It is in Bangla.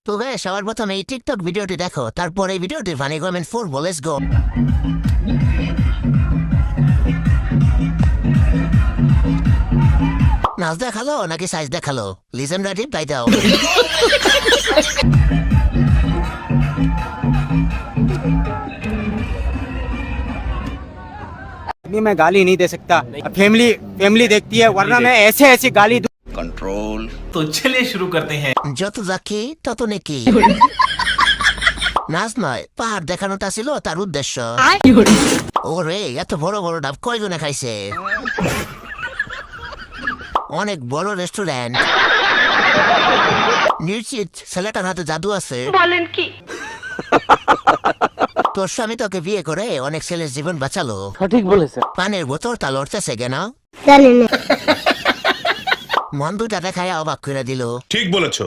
তো গাইস সবার প্রথমে এই টিকটক ভিডিওটি দেখো, তারপর এই ভিডিওটি ফানি কমেন্ট করবো। Let's go. নাচ দেখালো নাকি সাইজ দেখালো? লিজেন্ড রাইটিভ তাই দাও। मैं गाली नहीं दे सकता। फैमिली फैमिली देखती है, वरना मैं ऐसे ऐसी गाली दूं। कंट्रोल। तो चलिए शुरू करते हैं। যত যাকি তত নাকি। নাচ নয়, পাহাড় দেখানোটা ছিল তার উদ্দেশ্য। ওরে এত বড় বড় ডাব কয়জনে খাইছে? অনেক বড় রেস্টুরেন্ট। নিশ্চিত ছেলেটার হাতে জাদু আছে। বলেন কি? তোর স্বামী তোকে বিয়ে করে অনেক ছেলের জীবন বাঁচালো। সঠিক বলেছে। পানের বোতল তা লড়তেছে কেন? মন দুটা দেখায় অবাক করে দিল। ঠিক বলেছো।